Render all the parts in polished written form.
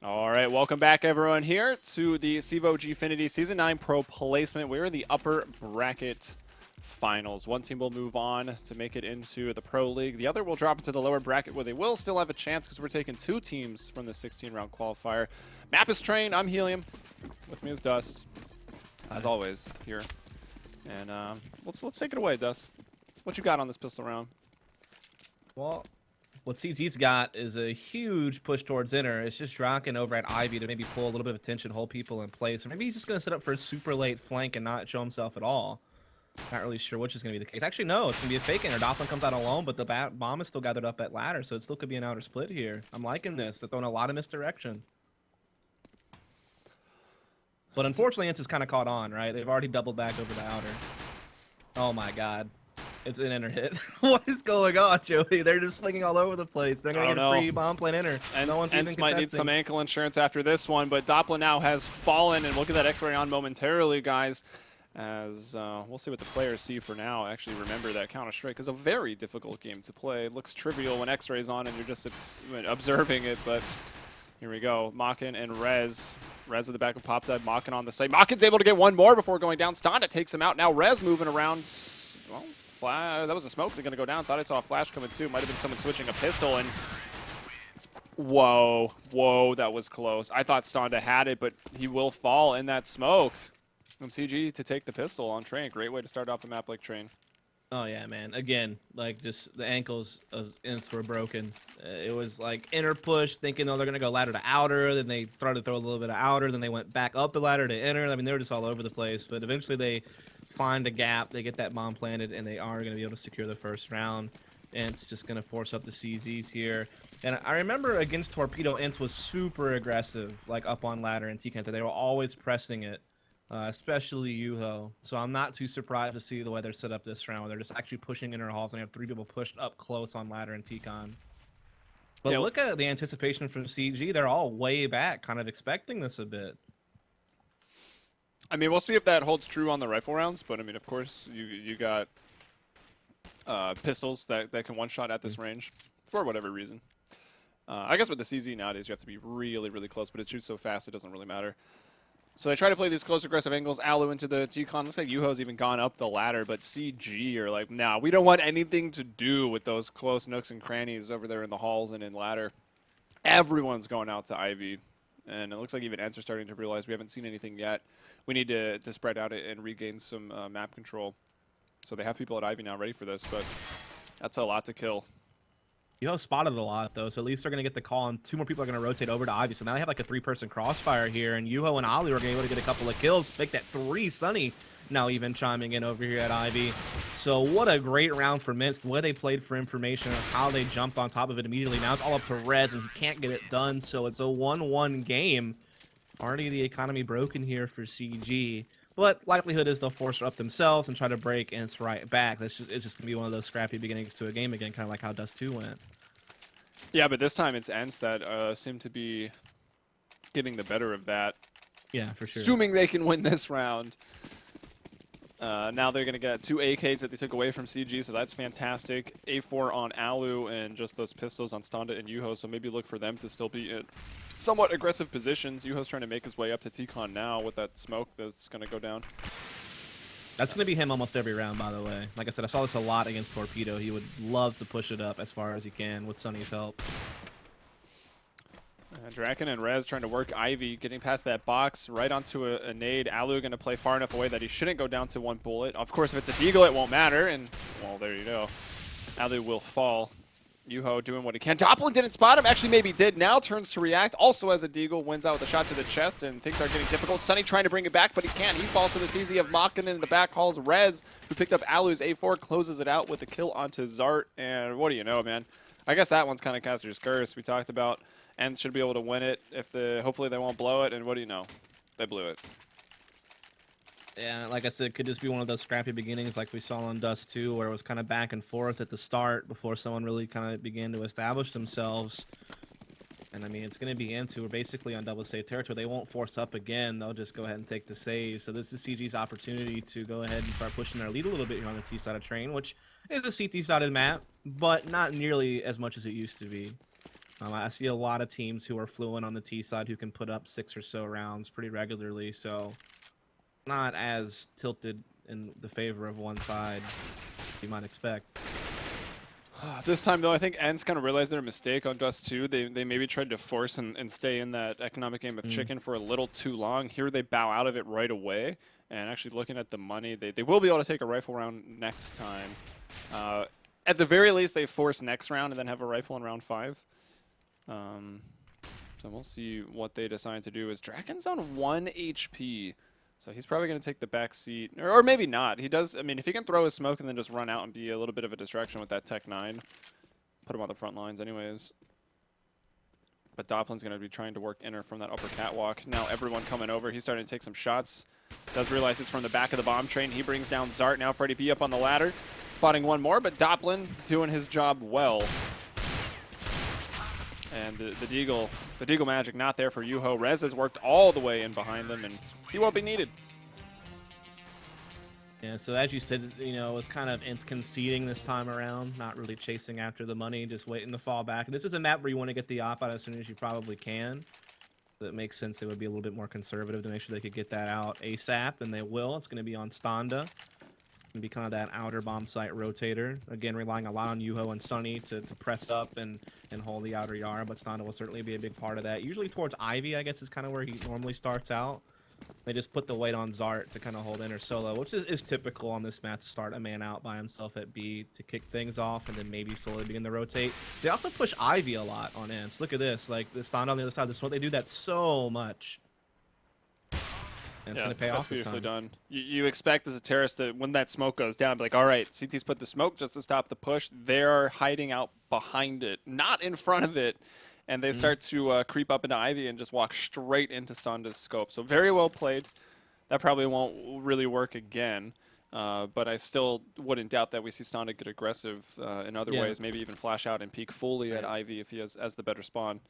All right, welcome back everyone here to the CEVO GFINITY Season 9 Pro Placement. We're in the upper bracket finals. One team will move on to make it into the Pro League. The other will drop into the lower bracket where they will still have a chance because we're taking two teams from the 16-round qualifier. Map is Train, I'm Helium. With me is Dust, as always, here. And let's take it away, Dust. What you got on this pistol round? Well, what CG's got is a huge push towards inner. It's just Draken over at Ivy to maybe pull a little bit of attention, hold people in place. Or maybe he's just going to set up for a super late flank and not show himself at all. Not really sure which is going to be the case. Actually, no, it's going to be a fake inner. Doppelin comes out alone, but the bomb is still gathered up at ladder, so it still could be an outer split here. I'm liking this. They're throwing a lot of misdirection. But unfortunately, ENCE is kind of caught on, right? They've already doubled back over the outer. Oh my god. It's an inner hit. What is going on, Joey? They're just swinging all over the place. They're going to get a free bomb plant inner. And no one's even ENCE might need contesting. some ankle insurance after this one, but Doppler now has fallen, and we'll get that X-ray on momentarily, guys, as we'll see what the players see for now. Actually, remember that Counter-Strike is a very difficult game to play. It looks trivial when X-ray's on and you're just observing it, but here we go. Makin and Rez. Rez at the back of Pop Dive. Makin on the side. Makin's able to get one more before going down. Stonda takes him out. Now Rez moving around. Well, that was a smoke. They're going to go down. Thought I saw a flash coming too. Might have been someone switching a pistol. And whoa, that was close. I thought Stonda had it, but he will fall in that smoke. And CG to take the pistol on Train. Great way to start off a map like Train. Oh, yeah, man. Again, like, just the ankles of ENCE were broken. It was, like, inner push, thinking, oh, they're going to go ladder to outer. Then they started to throw a little bit of outer. Then they went back up the ladder to inner. I mean, they were just all over the place. But eventually they find a gap. They get that bomb planted, and they are going to be able to secure the first round. ENCE just going to force up the CZs here. And I remember against Torpedo, ENCE was super aggressive, like, up on ladder and TCAN. They were always pressing it. Especially Yuho. So I'm not too surprised to see the way they're set up this round. They're just actually pushing inner halls and they have three people pushed up close on ladder and T-Con. But yeah, look at the anticipation from CG. They're all way back, kind of expecting this a bit. I mean, we'll see if that holds true on the rifle rounds, but I mean, of course, you got pistols that can one-shot at this range for whatever reason. I guess with the CZ nowadays, you have to be really, really close, but it shoots so fast it doesn't really matter. So they try to play these close aggressive angles. Alu into the T-Con. Looks like Yuho's even gone up the ladder, but CG are like, nah, we don't want anything to do with those close nooks and crannies over there in the halls and in ladder. Everyone's going out to Ivy, and it looks like even ENCE are starting to realize we haven't seen anything yet. We need to spread out and regain some map control. So they have people at Ivy now ready for this, but that's a lot to kill. Yuho spotted a lot, though, so at least they're going to get the call, and two more people are going to rotate over to Ivy. So now they have like a three-person crossfire here, and Yuho and Ali are going to be able to get a couple of kills, make that three. Sunny now even chiming in over here at Ivy. So what a great round for Mints. The way they played for information and how they jumped on top of it immediately. Now it's all up to Rez, and he can't get it done, so it's a 1-1 game. Already the economy broken here for CG. But likelihood is they'll force her up themselves and try to break ENCE right back. It's just going to be one of those scrappy beginnings to a game again, kind of like how Dust 2 went. Yeah, but this time it's ENCE that seem to be getting the better of that. Yeah, for sure. Assuming they can win this round. Now they're going to get two AKs that they took away from CG, so that's fantastic. A4 on Alu and just those pistols on Stonda and Yuho, so maybe look for them to still be in somewhat aggressive positions. Yuho's trying to make his way up to T-Con now with that smoke that's going to go down. That's going to be him almost every round, by the way. Like I said, I saw this a lot against Torpedo. He would love to push it up as far as he can with Sunny's help. Draken and Rez trying to work Ivy, getting past that box, right onto a nade. Alu going to play far enough away that he shouldn't go down to one bullet. Of course, if it's a deagle, it won't matter, and, well, there you go. Alu will fall. Yuho doing what he can. Doppelin didn't spot him. Actually, maybe did. Now turns to react. Also has a deagle. Wins out with a shot to the chest, and things are getting difficult. Sunny trying to bring it back, but he can't. He falls to the CZ of Makin in the back halls. Rez, who picked up Alu's A4, closes it out with a kill onto Zart. And what do you know, man? I guess that one's kind of Caster's curse. We talked about ENCE should be able to win it. Hopefully they won't blow it. And what do you know? They blew it. Yeah, like I said, it could just be one of those scrappy beginnings like we saw on Dust 2, where it was kind of back and forth at the start before someone really kind of began to establish themselves. And I mean, it's going to be ENCE who are basically on double save territory. They won't force up again. They'll just go ahead and take the save. So this is CG's opportunity to go ahead and start pushing their lead a little bit here on the T side of Train, which is a CT-sided map, but not nearly as much as it used to be. I see a lot of teams who are fluent on the T side who can put up 6 or so rounds pretty regularly, so not as tilted in the favor of one side you might expect. This time, though, I think ENCE kind of realized their mistake on Dust 2. They maybe tried to force and stay in that economic game of chicken for a little too long. Here they bow out of it right away. And actually looking at the money, they will be able to take a rifle round next time. At the very least, they force next round and then have a rifle in round 5. So we'll see what they decide to do. Is Draken's on 1 HP. So he's probably going to take the back seat, or maybe not. He does. I mean, if he can throw his smoke and then just run out and be a little bit of a distraction with that Tech 9, put him on the front lines anyways. But Doplin's going to be trying to work inner from that upper catwalk. Now everyone coming over. He's starting to take some shots. Does realize it's from the back of the bomb train. He brings down Zart. Now Freddie B up on the ladder. Spotting one more, but Doplin doing his job well. And the Deagle magic not there for Yuho. Rez has worked all the way in behind them, and he won't be needed. Yeah, so as you said, you know, it was kind of ENCE conceding this time around, not really chasing after the money, just waiting to fall back. And this is a map where you want to get the op out as soon as you probably can. So it makes sense they would be a little bit more conservative to make sure they could get that out ASAP, and they will. It's going to be on Standa. And be kind of that outer bomb site rotator. Again, relying a lot on Yuho and Sunny to press up and hold the outer yard, but Standa will certainly be a big part of that. Usually towards Ivy, I guess, is kind of where he normally starts out. They just put the weight on Zart to kind of hold inner solo, which is typical on this map to start a man out by himself at B to kick things off and then maybe slowly begin to rotate. They also push Ivy a lot on ENCE. Look at this, like the Standa on the other side of the smoke, they do that so much. And it's going to pay off this time. Beautifully done. You expect as a terrorist that when that smoke goes down, be like, all right, CT's put the smoke just to stop the push. They're hiding out behind it, not in front of it. And they start to creep up into Ivy and just walk straight into Standa's scope. So very well played. That probably won't really work again. But I still wouldn't doubt that we see Standa get aggressive in other ways, maybe even flash out and peek fully at Ivy if he has the better spawn.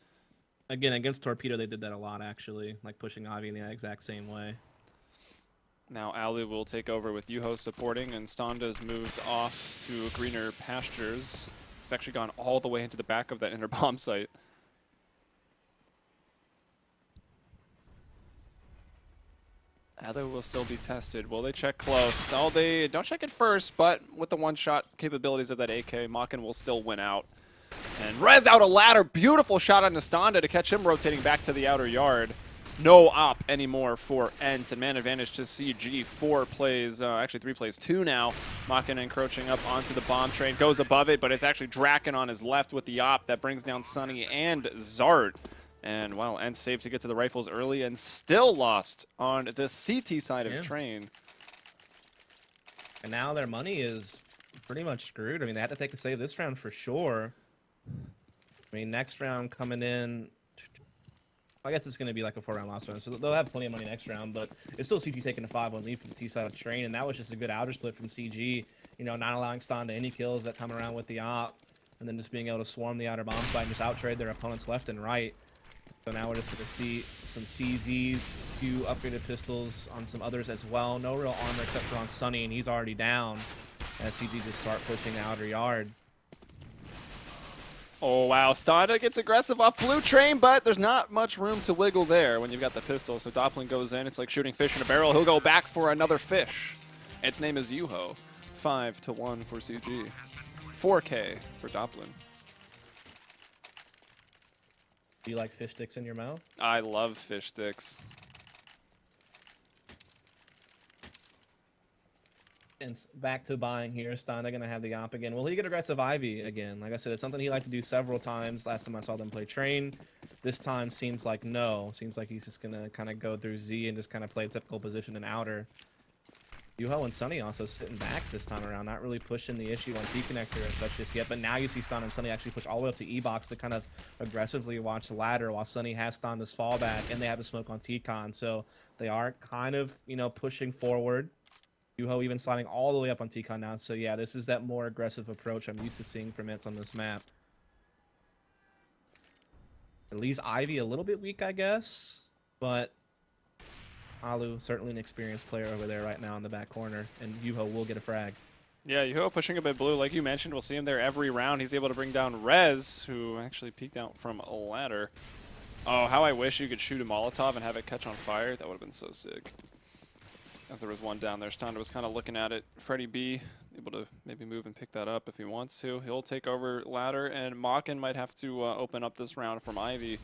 Again, against Torpedo, they did that a lot, actually, like pushing Ivy in the exact same way. Now Alu will take over with Yuho supporting, and Standa's moved off to greener pastures. He's actually gone all the way into the back of that inner bomb site. Alu will still be tested. Will they check close? Oh, they don't check it first, but with the one-shot capabilities of that AK, Makin will still win out. And Rez out a ladder. Beautiful shot on Standa to catch him rotating back to the outer yard. No op anymore for ENCE, and man advantage to CG. 4 plays, actually 3 plays, 2 now. Makin encroaching up onto the bomb train, goes above it, but it's actually Draken on his left with the op that brings down Sunny and Zart. And wow, ENCE saved to get to the rifles early and still lost on the CT side of train. And now their money is pretty much screwed. I mean, they had to take a save this round for sure. I mean, next round coming in, I guess it's going to be like a 4-round last round, so they'll have plenty of money next round, but it's still CG taking a 5-1 lead for the T side of train, and that was just a good outer split from CG, you know, not allowing Standa any kills that time around with the op, and then just being able to swarm the outer bomb site and just out-trade their opponents left and right. So now we're just going to see some CZs, 2 upgraded pistols on some others as well. No real armor except for on Sunny, and he's already down as CG just start pushing the outer yard. Oh, wow. Standa gets aggressive off blue train, but there's not much room to wiggle there when you've got the pistol. So Doplin goes in. It's like shooting fish in a barrel. He'll go back for another fish. Its name is Yuho. 5-1 for CG. 4K for Doplin. Do you like fish sticks in your mouth? I love fish sticks. And back to buying here. Standa gonna have the op again. Will he get aggressive Ivy again? Like I said, it's something he liked to do several times. Last time I saw them play train. This time seems like no. Seems like he's just gonna kind of go through Z and just kind of play a typical position in outer. Yuho and Sunny also sitting back this time around, not really pushing the issue on T-connector and such just yet. But now you see Standa and Sunny actually push all the way up to E-box to kind of aggressively watch the ladder while Sunny has Standa's fallback and they have the smoke on T-con. So they are kind of, you know, pushing forward. Yuho even sliding all the way up on T-con now. So yeah, this is that more aggressive approach I'm used to seeing from ENCE on this map. It leaves Ivy a little bit weak, I guess, but Alu, certainly an experienced player over there right now in the back corner, and Yuho will get a frag. Yeah, Yuho pushing a bit blue. Like you mentioned, we'll see him there every round. He's able to bring down Rez, who actually peeked out from a ladder. Oh, how I wish you could shoot a Molotov and have it catch on fire. That would have been so sick. As there was one down there. Stonda was kind of looking at it. Freddie B able to maybe move and pick that up if he wants to. He'll take over ladder, and Makin might have to open up this round from Ivy.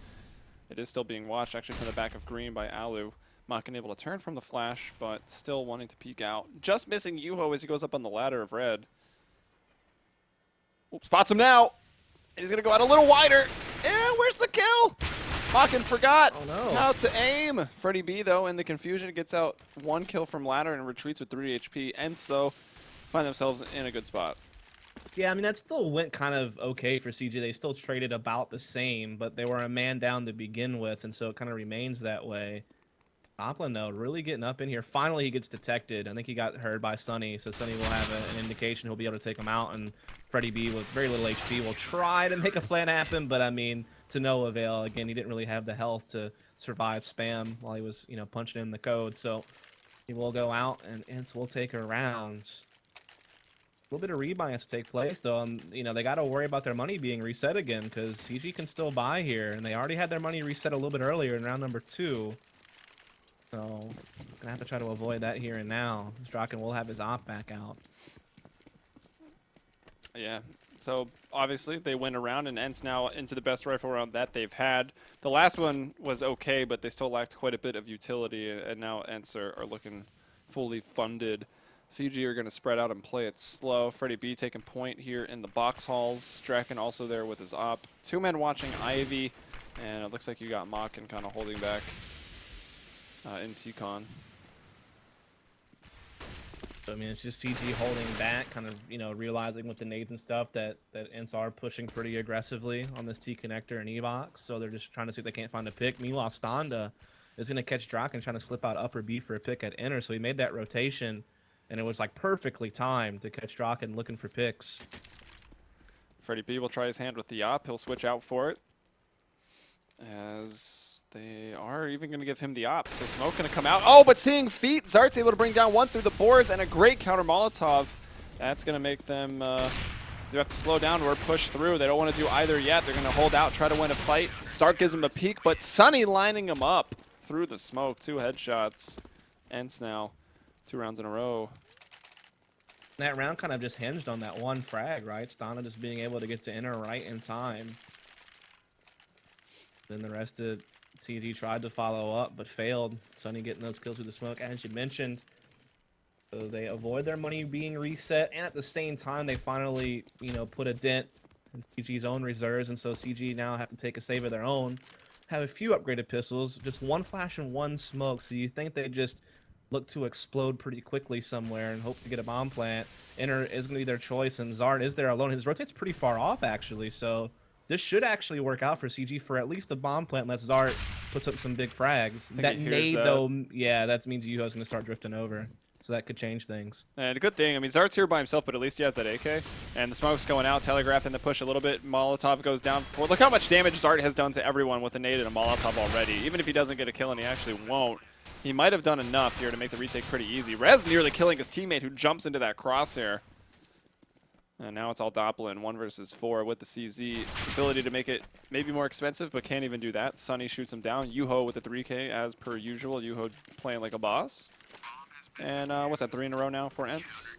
It is still being watched, actually, from the back of green by Alu. Makin able to turn from the flash, but still wanting to peek out. Just missing Yuho as he goes up on the ladder of red. Oop, spots him now. And he's going to go out a little wider. Where's the kill? Makin forgot how to aim. Freddie B, though, in the confusion, gets out 1 kill from ladder and retreats with 3 HP. ENCE, though, find themselves in a good spot. Yeah, I mean, that still went kind of okay for CG. They still traded about the same, but they were a man down to begin with, and so it kind of remains that way. Doplin, though, really getting up in here. Finally, he gets detected. I think he got heard by Sunny, so Sunny will have an indication he'll be able to take him out, and Freddie B, with very little HP, will try to make a plan happen, but, I mean, to no avail. Again, he didn't really have the health to survive spam while he was, punching in the code, so he will go out, and ENCE will take a round. A little bit of rebuys to take place, though. They got to worry about their money being reset again, because CG can still buy here, and they already had their money reset a little bit earlier in round number 2. So, gonna have to try to avoid that here and now. Draken will have his op back out. Yeah, so obviously they win a round, and ENCE now into the best rifle round that they've had. The last one was okay, but they still lacked quite a bit of utility, and now ENCE are looking fully funded. CG are going to spread out and play it slow. Freddie B taking point here in the box halls. Draken also there with his op. 2 men watching Ivy, and it looks like you got Makin kind of holding back in T-Con. So, I mean, it's just CG holding back, kind of, realizing with the nades and stuff that ENCE are pushing pretty aggressively on this T-connector and E-box. So they're just trying to see if they can't find a pick. Meanwhile, Stonda is going to catch Draken trying to slip out upper B for a pick at inner. So he made that rotation, and it was, like, perfectly timed to catch Draken looking for picks. Freddie B will try his hand with the op. He'll switch out for it, as they are even going to give him the op. So Smoke going to come out. Oh, but seeing feet, Zart's able to bring down 1 through the boards, and a great counter Molotov. That's going to make them they have to slow down or push through. They don't want to do either yet. They're going to hold out, try to win a fight. Zart gives him a peek, but Sunny lining him up through the smoke. 2 headshots. ENCE now 2 rounds in a row. That round kind of just hinged on that one frag, right? Stonda just being able to get to inner right in time. Then the rest of CG tried to follow up, but failed. Sunny getting those kills through the smoke, as you mentioned. So they avoid their money being reset, and at the same time, they finally, put a dent in CG's own reserves, and so CG now have to take a save of their own. Have a few upgraded pistols, just 1 flash and 1 smoke, so you think they just look to explode pretty quickly somewhere and hope to get a bomb plant. Inner is going to be their choice, and Zart is there alone. His rotate's pretty far off, actually, so this should actually work out for CG for at least a bomb plant unless Zart puts up some big frags. That nade, though, yeah, that means Yuho's going to start drifting over. So that could change things. And a good thing, I mean, Zart's here by himself, but at least he has that AK. And the smoke's going out, telegraphing the push a little bit. Molotov goes down for. Look how much damage Zart has done to everyone with a nade and a Molotov already. Even if he doesn't get a kill, and he actually won't, he might have done enough here to make the retake pretty easy. Rez nearly killing his teammate who jumps into that crosshair. And now it's all Doplin, 1 versus 4 with the CZ. Ability to make it maybe more expensive, but can't even do that. Sunny shoots him down. Yuho with the 3K as per usual. Yuho playing like a boss. And what's that, 3 in a row now for ENCE?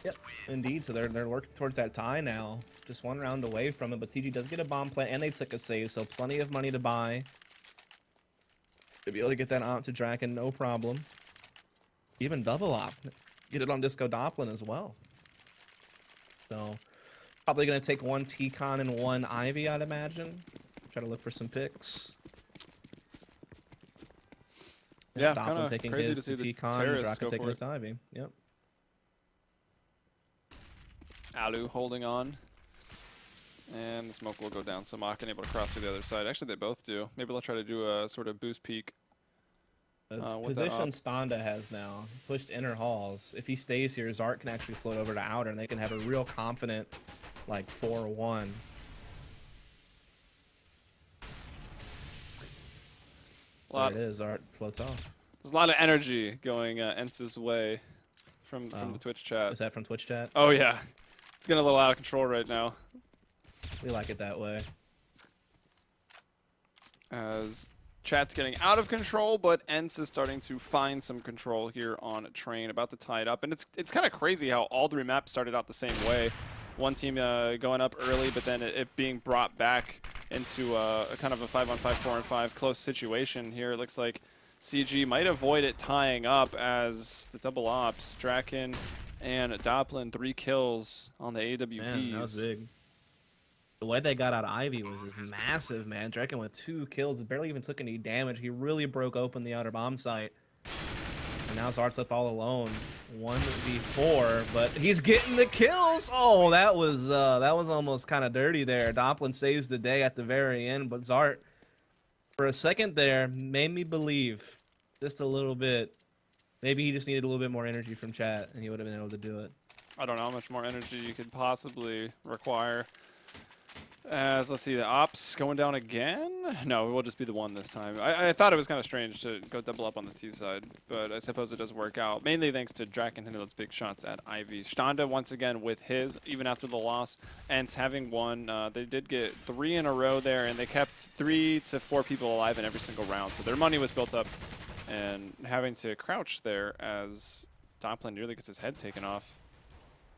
Yep, indeed. So they're working towards that tie now. Just 1 round away from it, but CG does get a bomb plant, and they took a save, so plenty of money to buy. They'll be able to get that op to Draken, no problem. Even double op. Get it on Disco Doplin as well. So, probably going to take 1 T-Con and 1 Ivy, I'd imagine. Try to look for some picks. Yeah, Doplin taking crazy his to see T-Con, Draken taking his Ivy. Yep. Alu holding on. And the smoke will go down, so Makin able to cross to the other side. Actually, they both do. Maybe they'll try to do a sort of boost peek. The position Stonda has now, pushed inner halls. If he stays here, Zart can actually float over to outer, and they can have a real confident, like, 4-1. There it is, Zart floats off. There's a lot of energy going ENCE's way. from the Twitch chat. Is that from Twitch chat? Oh yeah, it's getting a little out of control right now. We like it that way. As chat's getting out of control, but ENCE is starting to find some control here on a train, about to tie it up. And it's kind of crazy how all three maps started out the same way. One team going up early, but then it being brought back into a kind of a 5-on-5, 4-on-5 close situation here. It looks like CG might avoid it tying up as the double ops, Draken and Doplin, 3 kills on the AWPs. Man, that was big. The way they got out of Ivy was just massive, man. Draken with 2 kills, barely even took any damage. He really broke open the outer bomb site. And now Zart's left all alone. 1v4, but he's getting the kills. Oh, that was almost kind of dirty there. Doplin saves the day at the very end, but Zart, for a second there, made me believe just a little bit. Maybe he just needed a little bit more energy from chat, and he would have been able to do it. I don't know how much more energy you could possibly require. As let's see, the ops going down again? No, it will just be the one this time. I thought it was kind of strange to go double up on the T side, but I suppose it does work out. Mainly thanks to Draken hitting those big shots at Ivy. Standa once again with his, even after the loss. ENCE having won. They did get 3 in a row there, and they kept 3 to 4 people alive in every single round. So their money was built up, and having to crouch there as Doplin nearly gets his head taken off.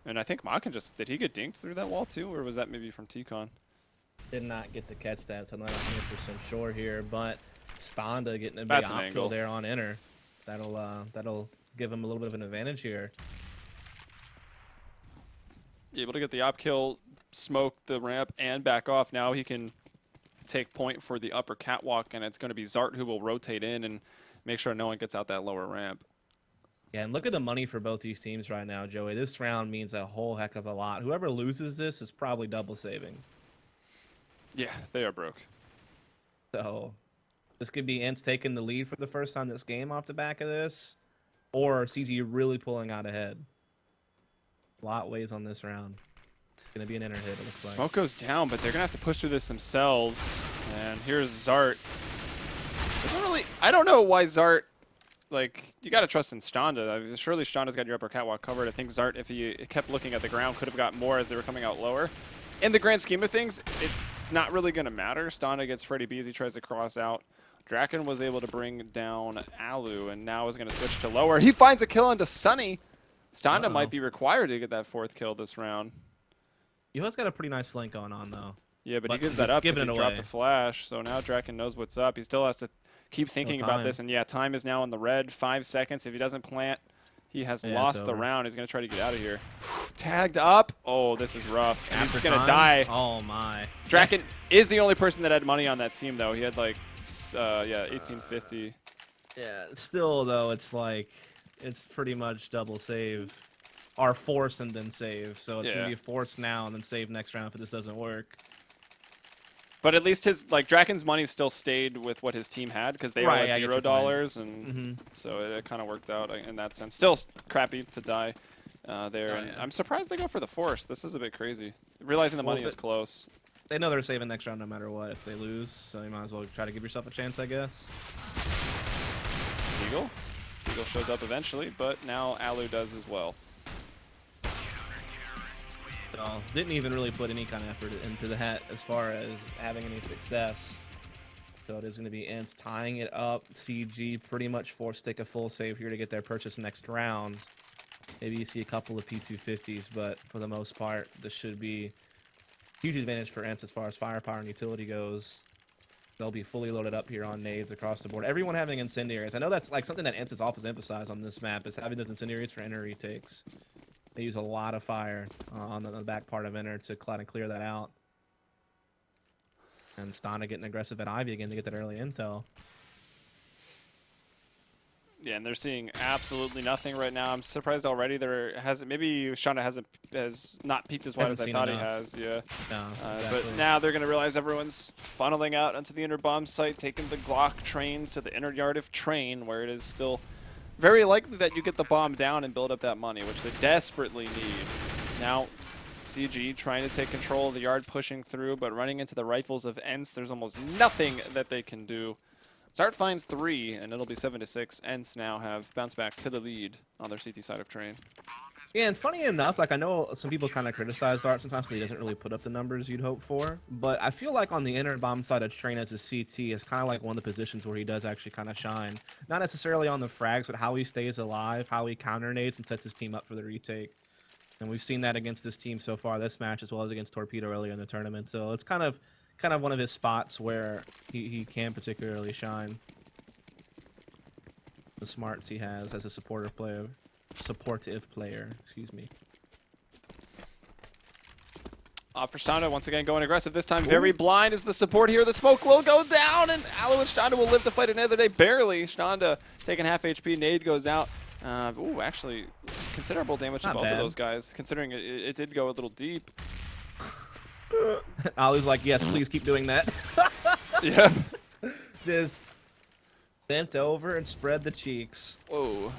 And I think Makin did he get dinked through that wall too, or was that maybe from T-Con? Did not get to catch that, so I'm not 100% sure here. But Standa getting a big op kill there on enter. That'll give him a little bit of an advantage here. Able to get the op kill, smoke the ramp, and back off. Now he can take point for the upper catwalk, and it's going to be Zart who will rotate in and make sure no one gets out that lower ramp. Yeah, and look at the money for both these teams right now, Joey. This round means a whole heck of a lot. Whoever loses this is probably double saving. Yeah, they are broke. So this could be ENCE taking the lead for the first time this game off the back of this, or CG really pulling out ahead. A lot weighs on this round. It's going to be an enter hit, it looks like. Smoke goes down, but they're going to have to push through this themselves. And here's Zart. I don't know why Zart, like, you got to trust in Standa. I mean, surely Standa's got your upper catwalk covered. I think Zart, if he kept looking at the ground, could have got more as they were coming out lower. In the grand scheme of things, it's not really going to matter. Standa gets Freddy B as he tries to cross out. Draken was able to bring down Alu, and now is going to switch to lower. He finds a kill onto Sunny. Standa might be required to get that 4th kill this round. Yoha's got a pretty nice flank going on, though. Yeah, but he gives that up because he dropped a flash. So now Draken knows what's up. He still has to keep thinking about this. And yeah, time is now in the red. 5 seconds. If he doesn't plant, he has lost the round. He's going to try to get out of here. Tagged up. Oh, this is rough. And he's going to die. Oh, my. Draken is the only person that had money on that team, though. He had, like, 1850. Yeah, still, though, it's like, it's pretty much double save. Or force and then save. So it's going to be force now and then save next round if this doesn't work. But at least Draken's money still stayed with what his team had because they were at $0, and so it kind of worked out in that sense. Still crappy to die there, and I'm surprised they go for the force. This is a bit crazy. Realizing the money is close. They know they're saving next round no matter what if they lose, so you might as well try to give yourself a chance, I guess. Eagle shows up eventually, but now Alu does as well. So, didn't even really put any kind of effort into the hat as far as having any success. So it is going to be ENCE tying it up. CG pretty much forced to take a full save here to get their purchase next round. Maybe you see a couple of P250s, but for the most part, this should be a huge advantage for ENCE as far as firepower and utility goes. They'll be fully loaded up here on nades across the board. Everyone having incendiaries. I know that's like something that ENCE has always emphasized on this map is having those incendiaries for enter retakes. They use a lot of fire on the back part of enter to kind of clear that out. And Standa getting aggressive at Ivy again to get that early intel. Yeah, and they're seeing absolutely nothing right now. I'm surprised already. Maybe Shana has not peaked as wide as I thought he has. Yeah. No, but now they're going to realize everyone's funneling out onto the inner bomb site, taking the Glock trains to the inner yard of train, where it is still very likely that you get the bomb down and build up that money, which they desperately need. Now, CG trying to take control of the yard, pushing through, but running into the rifles of ENCE, there's almost nothing that they can do. Start finds 3, and it'll be 7-6. ENCE now have bounced back to the lead on their CT side of train. Yeah, and funny enough, like I know some people kind of criticize Art sometimes because he doesn't really put up the numbers you'd hope for, but I feel like on the inner bomb side of train as a CT is kind of like one of the positions where he does actually kind of shine. Not necessarily on the frags, but how he stays alive, how he counter nades and sets his team up for the retake. And we've seen that against this team so far this match as well as against Torpedo earlier in the tournament. So it's kind of one of his spots where he can particularly shine. The smarts he has as a supportive player, excuse me. For Standa, once again going aggressive. This time very blind is the support here. The smoke will go down, and Alu and Standa will live to fight another day. Barely. Standa taking half HP. Nade goes out. Ooh, actually, considerable damage to both of those guys, considering it did go a little deep. Alu's like, yes, please keep doing that. Yeah. Just bent over and spread the cheeks. Whoa.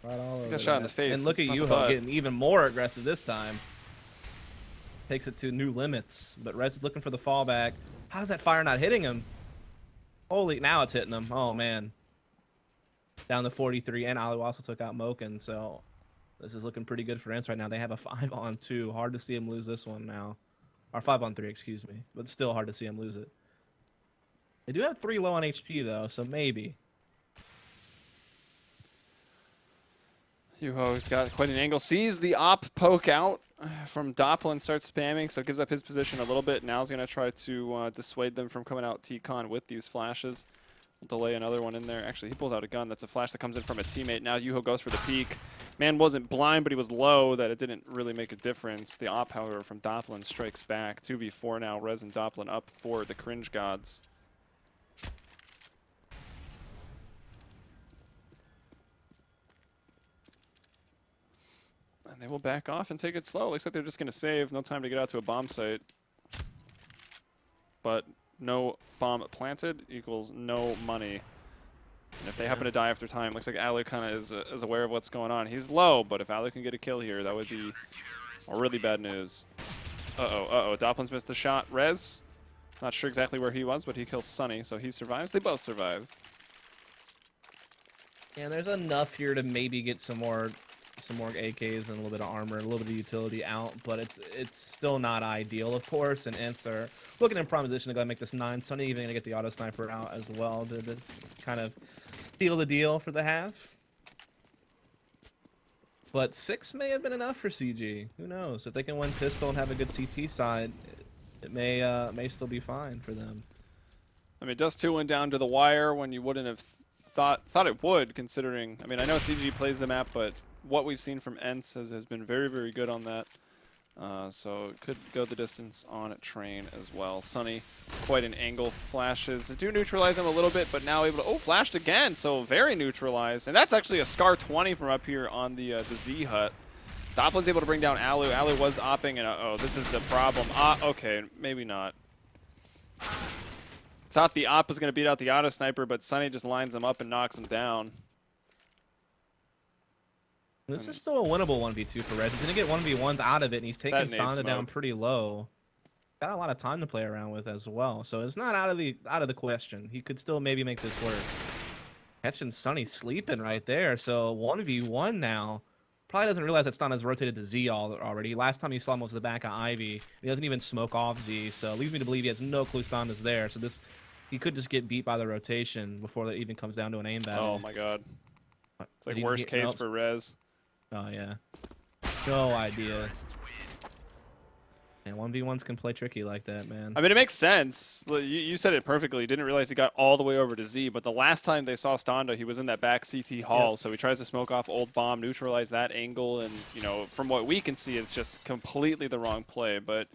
Right all over Got shot in the face. And look at Yuho getting even more aggressive this time. Takes it to new limits, but Reds is looking for the fallback. How's that fire not hitting him? Holy, now it's hitting him. Oh, man. Down to 43, and Alu also took out Moken, so this is looking pretty good for ENCE right now. They have a 5-on-2. Hard to see him lose this one now. Or 5-on-3, excuse me. But still hard to see him lose it. They do have 3 low on HP, though, so maybe. Yuho's got quite an angle. Sees the op poke out from Doppel, starts spamming, so gives up his position a little bit. Now he's going to try to dissuade them from coming out T-Con with these flashes. We'll delay another one in there. Actually, he pulls out a gun. That's a flash that comes in from a teammate. Now Yuho goes for the peek. Man wasn't blind, but he was low, that it didn't really make a difference. The op, however, from Doppelin strikes back. 2v4 now. Rez and Doppelin up for the Cringe Gods. And they will back off and take it slow. Looks like they're just going to save. No time to get out to a bomb site. But no bomb planted equals no money. And if they happen to die after time, looks like Alu kind of is aware of what's going on. He's low, but if Alu can get a kill here, that would be really bad news. Uh-oh. Dopplin's missed the shot. Rez, not sure exactly where he was, but he kills Sunny, so he survives. They both survive. And there's enough here to maybe get some more AKs and a little bit of armor, a little bit of utility out, but it's still not ideal, of course. And ENCE are looking in prime position to go and make this 9. Sunny even gonna get the auto sniper out as well to just kind of steal the deal for the half. But 6 may have been enough for CG. Who knows? If they can win pistol and have a good CT side, it may still be fine for them. I mean, Dust 2 went down to the wire when you wouldn't have thought it would, considering. I mean, I know CG plays the map, but what we've seen from ENCE has been very, very good on that. So it could go the distance on a train as well. Sunny, quite an angle. Flashes do neutralize him a little bit, but now able to... Oh, flashed again, so very neutralized. And that's actually a Scar 20 from up here on the Z hut. Dopplin's able to bring down Alu. Alu was opping, and uh-oh, this is a problem. Okay, maybe not. Thought the op was going to beat out the auto sniper, but Sunny just lines him up and knocks him down. This is still a winnable 1v2 for Rez. He's going to get 1v1s out of it, and he's taking Standa down pretty low. Got a lot of time to play around with as well, so it's not out of the question. He could still maybe make this work. Catching Sunny sleeping right there, so 1v1 now. Probably doesn't realize that Standa's rotated to Z already. Last time you saw him was the back of Ivy. He doesn't even smoke off Z, so leads me to believe he has no clue Standa's there. So he could just get beat by the rotation before it even comes down to an aim battle. Oh my god. It's like worst case for Rez. Oh, yeah. No idea. And 1v1s can play tricky like that, man. I mean, it makes sense. You said it perfectly. Didn't realize he got all the way over to Z, but the last time they saw Standa, he was in that back CT hall, so he tries to smoke off old bomb, neutralize that angle, and, you know, from what we can see, it's just completely the wrong play, but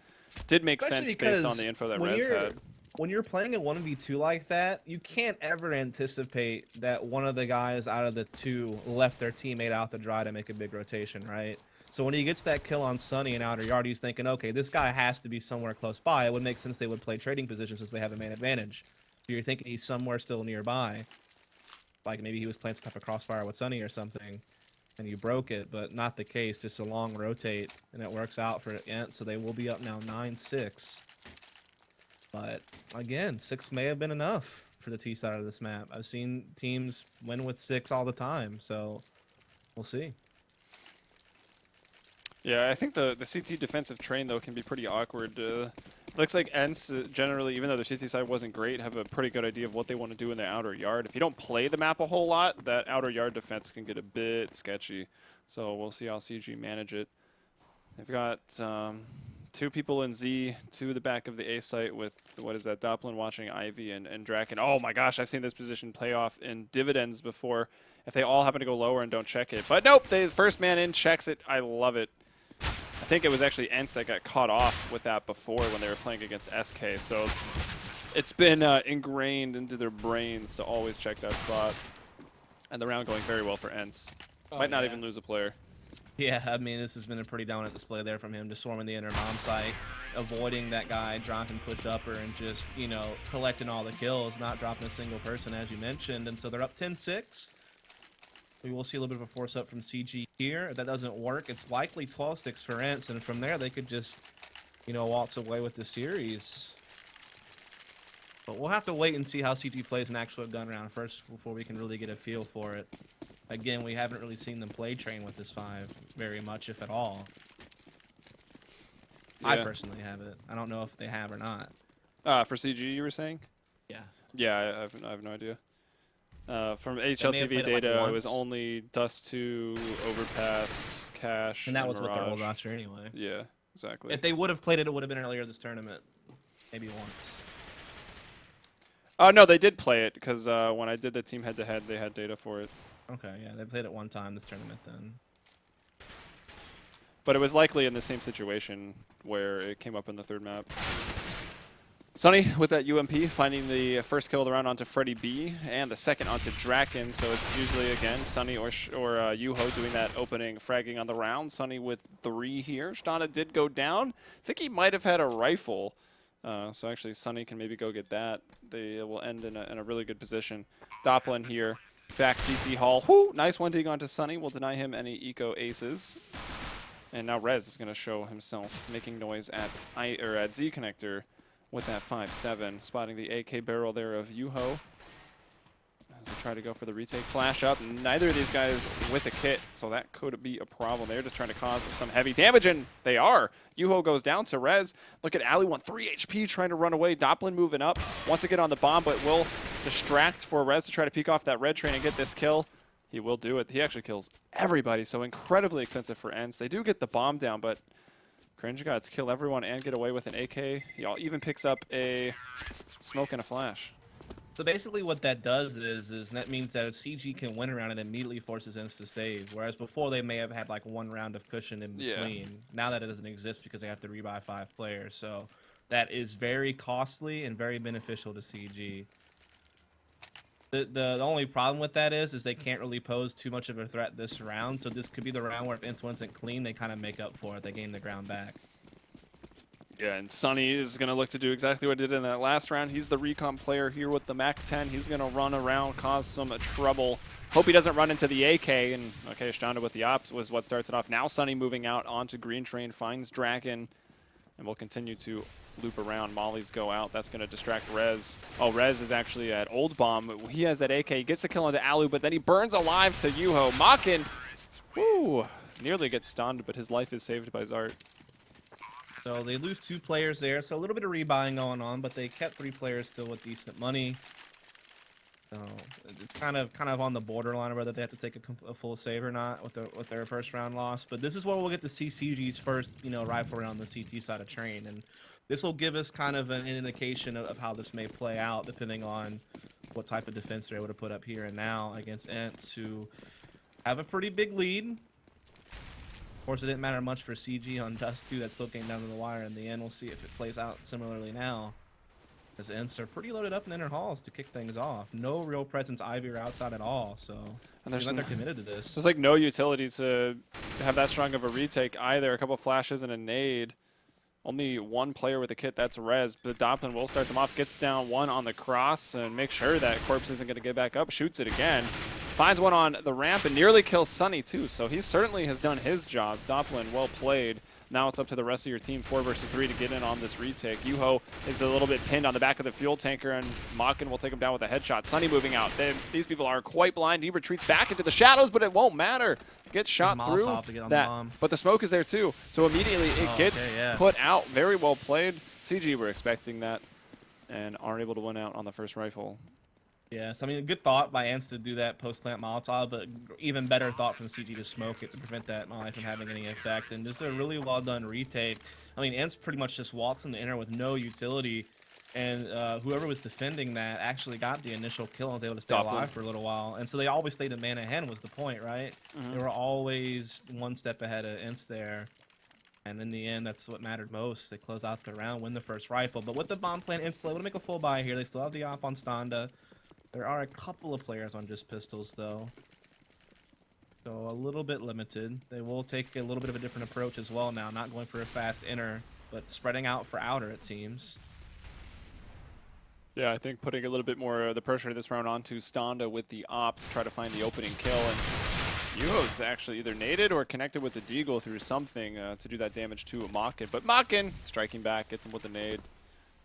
did make sense based on the info that Rez had. When you're playing a 1v2 like that, you can't ever anticipate that one of the guys out of the 2 left their teammate out to dry to make a big rotation, right? So when he gets that kill on Sunny in outer yard, he's thinking, okay, this guy has to be somewhere close by. It would make sense they would play trading position since they have a man advantage. So you're thinking he's somewhere still nearby. Like maybe he was playing some type of crossfire with Sunny or something, and you broke it, but not the case. Just a long rotate, and it works out for ENCE, so they will be up now 9-6. But again, 6 may have been enough for the T side of this map. I've seen teams win with 6 all the time, so we'll see. Yeah, I think the CT defensive train, though, can be pretty awkward. Looks like ENCE generally, even though the CT side wasn't great, have a pretty good idea of what they want to do in the outer yard. If you don't play the map a whole lot, that outer yard defense can get a bit sketchy. So we'll see how CG manage it. They've got 2 people in Z, 2 at the back of the A site with, what is that, Doppelin watching Ivy and Draken. Oh my gosh, I've seen this position play off in dividends before if they all happen to go lower and don't check it. But nope, the first man in checks it. I love it. I think it was actually ENCE that got caught off with that before when they were playing against SK. So it's been ingrained into their brains to always check that spot. And the round going very well for ENCE. Might not even lose a player. Yeah, I mean, this has been a pretty dominant display there from him, just swarming the inner bomb site, avoiding that guy dropping push-upper and just, you know, collecting all the kills, not dropping a single person, as you mentioned. And so they're up 10-6. We will see a little bit of a force up from CG here. If that doesn't work, it's likely 12 sticks for ENCE, and from there they could just, you know, waltz away with the series. But we'll have to wait and see how CG plays an actual gun round first before we can really get a feel for it. Again, we haven't really seen them play train with this 5 very much, if at all. Yeah. I personally haven't. I don't know if they have or not. For CG, you were saying? Yeah. Yeah, I have no idea. From HLTV data, it was only Dust 2, Overpass, Cash, and that was Mirage. with their old roster anyway. Yeah, exactly. If they would have played it, it would have been earlier this tournament. Maybe once. Oh, no, they did play it, because when I did the team head-to-head, they had data for it. Okay, yeah, they played it one time this tournament then. But it was likely in the same situation where it came up in the 3rd map. Sunny with that UMP, finding the first kill of the round onto Freddy B, and the second onto Draken. So it's usually, again, Sunny or Yuho doing that opening fragging on the round. Sunny with 3 here. Stana did go down. I think he might have had a rifle. So actually, Sunny can maybe go get that. They will end in a really good position. Doppelin here. Back CT Hall. Whoo! Nice one dig onto Sunny. Will deny him any eco aces. And now Rez is going to show himself making noise at Z connector with that 5-7. Spotting the AK barrel there of Yuho. As they try to go for the retake. Flash up. Neither of these guys with a kit, so that could be a problem. They're just trying to cause some heavy damage, and they are. Yuho goes down to Rez. Look at Ali, 3 HP, trying to run away. Doppelin moving up. Wants to get on the bomb, but will distract for Rez to try to peek off that red train and get this kill. He will do it. He actually kills everybody, so incredibly expensive for ENCE. They do get the bomb down, but Cringe got to kill everyone and get away with an AK. He even picks up a smoke and a flash. So basically what that does is that means that if CG can win around, it immediately forces ENCE to save. Whereas before they may have had like 1 round of cushion in between. Yeah. Now that it doesn't exist because they have to rebuy 5 players. So that is very costly and very beneficial to CG. The only problem with that is they can't really pose too much of a threat this round. So this could be the round where if ENCE wins it clean, they kind of make up for it. They gain the ground back. Yeah, and Sunny is going to look to do exactly what he did in that last round. He's the recon player here with the MAC-10. He's going to run around, cause some trouble. Hope he doesn't run into the AK. And, okay, Shtanda with the ops was what starts it off. Now Sunny moving out onto Green Train, finds Draken, and will continue to loop around. Mollies go out. That's going to distract Rez. Oh, Rez is actually at Old Bomb. He has that AK. He gets the kill onto Alu, but then he burns alive to Yuho. Makin, woo, nearly gets stunned, but his life is saved by Zart. So they lose 2 players there, so a little bit of rebuying going on, but they kept 3 players still with decent money. So it's kind of on the borderline of whether they have to take a full save or not with their first round loss. But this is where we'll get to see CG's first, rifle on the CT side of train, and this will give us kind of an indication of how this may play out, depending on what type of defense they're able to put up here and now against ENCE, who have a pretty big lead. Of course, it didn't matter much for CG on Dust 2. That still came down to the wire in the end. We'll see if it plays out similarly now. As ENCE are pretty loaded up in inner halls to kick things off. No real presence Ivy or outside at all, so and they're committed to this. There's like no utility to have that strong of a retake either. A couple flashes and a nade. Only 1 player with a kit, that's Rez. But Doppelin will start them off. Gets down 1 on the cross and make sure that Corpse isn't going to get back up. Shoots it again. Finds 1 on the ramp and nearly kills Sunny too. So he certainly has done his job. Doppelin well played. Now it's up to the rest of your team, 4 versus 3, to get in on this retake. Yuho is a little bit pinned on the back of the fuel tanker, and Makin will take him down with a headshot. Sunny moving out. These people are quite blind. He retreats back into the shadows, but it won't matter. Gets shot through that, but the smoke is there too. So immediately it gets put out. Very well played. CG were expecting that and aren't able to win out on the first rifle. Yeah, so I mean, a good thought by ENCE to do that post-plant Molotov, but even better thought from CG to smoke it to prevent that Molly from having any effect. And just a really well-done retake. I mean, ENCE pretty much just waltzed in the inner with no utility, and whoever was defending that actually got the initial kill and was able to stay alive for a little while. And so they always stayed a man ahead was the point, right? They were always one step ahead of ENCE there. And in the end, that's what mattered most. They close out the round, win the first rifle. But with the bomb plant, ENCE able to make a full buy here. They still have the op on Standa. There are a couple of players on just pistols, though. So a little bit limited. They will take a little bit of a different approach as well now. Not going for a fast inner, but spreading out for outer, it seems. Yeah, I think putting a little bit more of the pressure this round onto Standa with the op to try to find the opening kill. And Yuho's actually either naded or connected with the deagle through something to do that damage to Makin. But Makin striking back, gets him with the nade.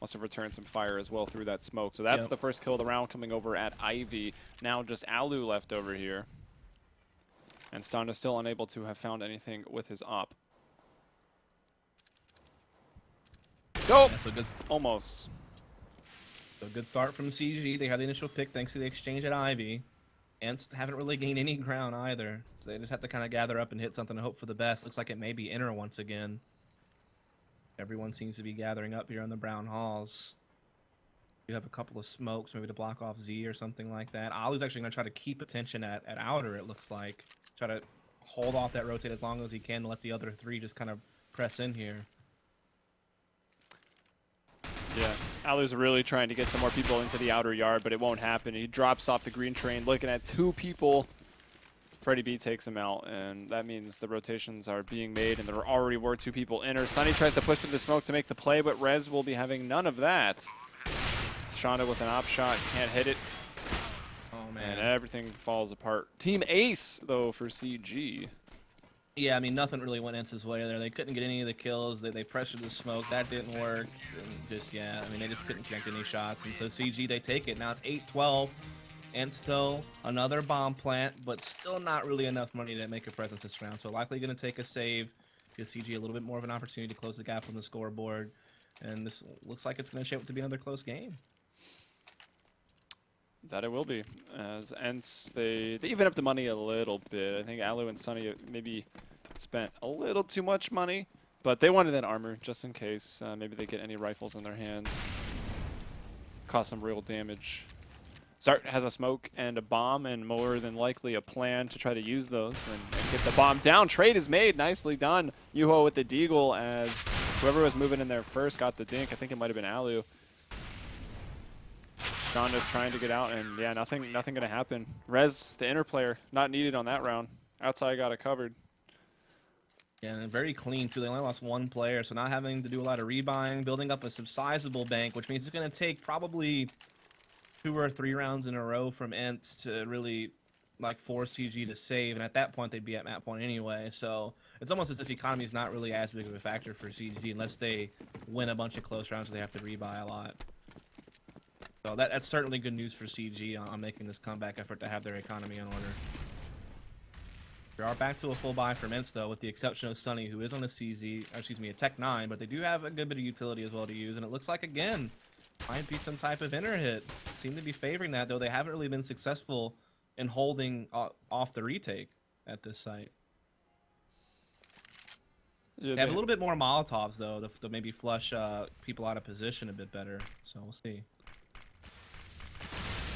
Must have returned some fire as well through that smoke. So that's the first kill of the round coming over at Ivy. Now just Alu left over here. And Standa still unable to have found anything with his op. Nope! Yeah, so good, almost. So good start from CG. They had the initial pick thanks to the exchange at Ivy. ENCE haven't really gained any ground either. So they just have to kind of gather up and hit something and hope for the best. Looks like it may be inner once again. Everyone seems to be gathering up here on the brown halls. You have a couple of smokes, maybe to block off Z or something like that. Alu's actually going to try to keep attention at outer, it looks like. Try to hold off that rotate as long as he can and let the other three just kind of press in here. Yeah, Alu's really trying to get some more people into the outer yard, but it won't happen. He drops off the green train, looking at 2 people. Freddie B takes him out, and that means the rotations are being made, and there already were 2 people inner. Sunny tries to push through the smoke to make the play, but Rez will be having none of that. Shonda with an op shot, can't hit it. Oh, man. And everything falls apart. Team Ace, though, for CG. Yeah, I mean, nothing really went ENCE's way there. They couldn't get any of the kills. They pressured the smoke. That didn't work. And just, yeah, I mean, they just couldn't connect any shots. And so CG, they take it. Now it's 8-12. ENCE, though, another bomb plant, but still not really enough money to make a presence this round. So likely going to take a save. Give CG a little bit more of an opportunity to close the gap on the scoreboard. And this looks like it's going to shape up to be another close game. That it will be. As ENCE, they even up the money a little bit. I think Alu and Sunny maybe spent a little too much money, but they wanted that armor just in case. Maybe they get any rifles in their hands. Cause some real damage. Zart has a smoke and a bomb, and more than likely a plan to try to use those and get the bomb down. Trade is made. Nicely done. Yuho with the deagle, as whoever was moving in there first got the dink. I think it might have been Alu. Shonda trying to get out, and yeah, nothing going to happen. Rez, the inner player, not needed on that round. Outside got it covered. Yeah, and very clean, too. They only lost 1 player, so not having to do a lot of rebuying, building up a sizable bank, which means it's going to take probably 2 or 3 rounds in a row from ENCE to really like force CG to save, and at that point they'd be at map point anyway. So it's almost as if economy is not really as big of a factor for CG unless they win a bunch of close rounds, so they have to rebuy a lot. So that's certainly good news for CG on making this comeback effort to have their economy in order. We are back to a full buy from ENCE, though, with the exception of Sunny, who is on a CZ, or excuse me, a Tech 9, but they do have a good bit of utility as well to use, and it looks like, again, might be some type of inner hit. Seem to be favoring that, though they haven't really been successful in holding off the retake at this site. Yeah, they have a little bit more Molotovs, though, to maybe flush people out of position a bit better, so we'll see.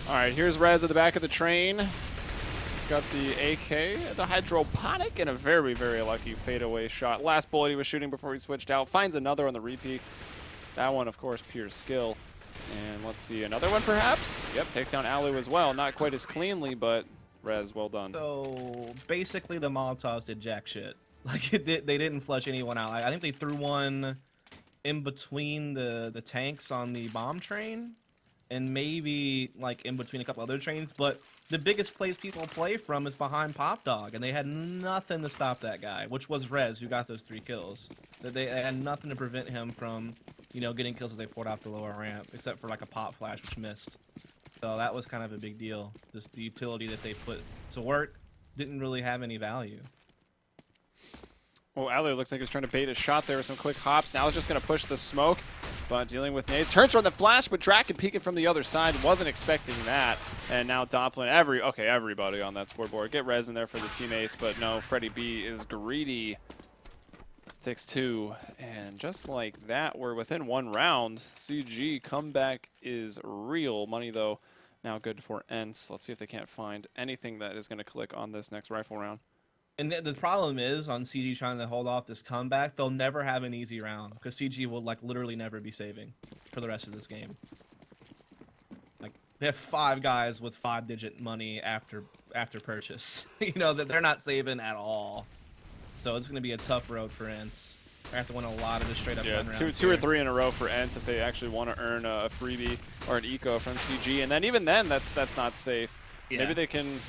All right, here's Rez at the back of the train. He's got the AK, the hydroponic, and a very, very lucky fadeaway shot. Last bullet he was shooting before he switched out. Finds another on the repeat. That one, of course, pure skill. And let's see, another one perhaps? Yep, takes down Alu as well. Not quite as cleanly, but Rez, well done. So basically the Molotovs did jack shit. Like, they didn't flush anyone out. I think they threw one in between the tanks on the bomb train. and maybe like in between a couple other trains, but the biggest place people play from is behind Pop Dog, and they had nothing to stop that guy, which was Rez, who got those 3 kills. They had nothing to prevent him from, you know, getting kills as they poured out the lower ramp, except for like a pop flash, which missed. So that was kind of a big deal. Just the utility that they put to work didn't really have any value. Well, Aller looks like he's trying to bait a shot there with some quick hops. Now he's just going to push the smoke, but dealing with nades. Turns on the flash, but Draken peeking from the other side. Wasn't expecting that. And now Doppelin, everybody on that scoreboard. Get Rez in there for the team ace, but no, Freddie B is greedy. Takes 2, and just like that, we're within 1 round. CG comeback is real. Money, though, now good for ENCE. Let's see if they can't find anything that is going to click on this next rifle round. And the problem is, on CG trying to hold off this comeback, they'll never have an easy round, because CG will like literally never be saving for the rest of this game. Like, they have 5 guys with 5-digit money after purchase. You know, that they're not saving at all. So it's going to be a tough road for ENCE. They have to win a lot of just straight up run rounds. Two or three in a row for ENCE if they actually want to earn a freebie or an eco from CG. And then even then, that's not safe. Yeah. Maybe they can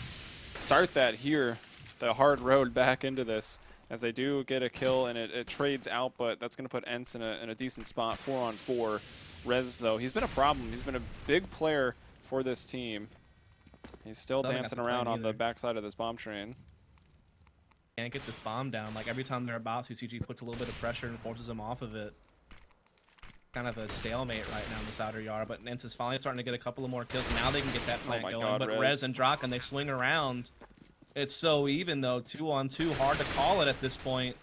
start that here. The hard road back into this, as they do get a kill and it trades out, but that's going to put ENCE in a decent spot. 4-on-4. Rez, though, he's been a problem. He's been a big player for this team. He's still dancing around on the backside of this bomb train. Can't get this bomb down. Like, every time they're about to, CG puts a little bit of pressure and forces them off of it. Kind of a stalemate right now in this outer yard, but ENCE is finally starting to get a couple of more kills. Now they can get that plant going. God, but Rez and Draken, they swing around. It's so even, though. 2-on-2. Hard to call it at this point.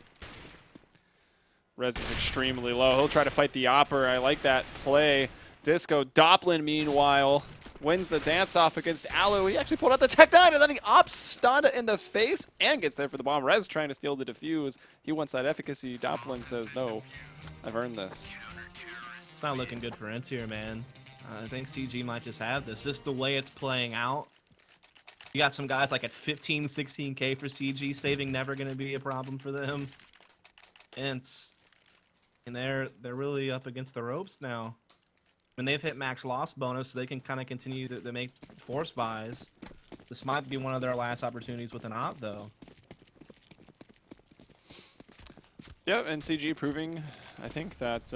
Rez is extremely low. He'll try to fight the Opper. I like that play. Disco Doppelin, meanwhile, wins the dance-off against Alu. He actually pulled out the Tech 9, and then he ops stun in the face and gets there for the bomb. Rez trying to steal the defuse. He wants that efficacy. Doppelin says, no, I've earned this. It's not looking good for ENCE here, man. I think CG might just have this. Just the way it's playing out. You got some guys like at 15, 16K for CG. Saving never going to be a problem for them. ENCE, and they're really up against the ropes now. When they've hit max loss bonus, so they can kind of continue to make force buys. This might be one of their last opportunities with an op, though. Yeah, and CG proving, I think, that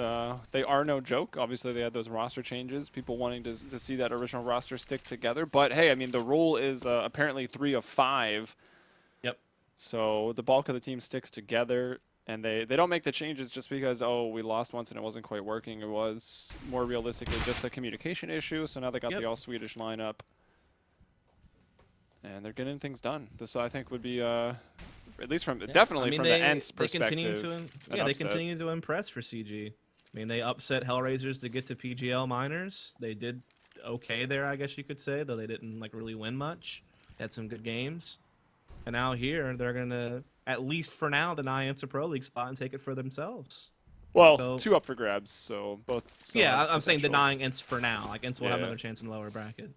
they are no joke. Obviously, they had those roster changes, people wanting to see that original roster stick together. But, hey, I mean, the rule is apparently 3 of 5. Yep. So the bulk of the team sticks together, and they don't make the changes just because, oh, we lost once and it wasn't quite working. It was more realistically just a communication issue. So now they got the all-Swedish lineup, and they're getting things done. This, I think, would be... at least from definitely from the ENCE perspective. They continue to impress for CG. I mean, they upset Hellraisers to get to PGL Miners. They did okay there, I guess you could say, though they didn't like really win much. They had some good games. And now here, they're going to, at least for now, deny ENCE a Pro League spot and take it for themselves. Well, so, 2 up for grabs, so both. Yeah, I'm saying denying ENCE for now. Like, ENCE will have another chance in the lower bracket.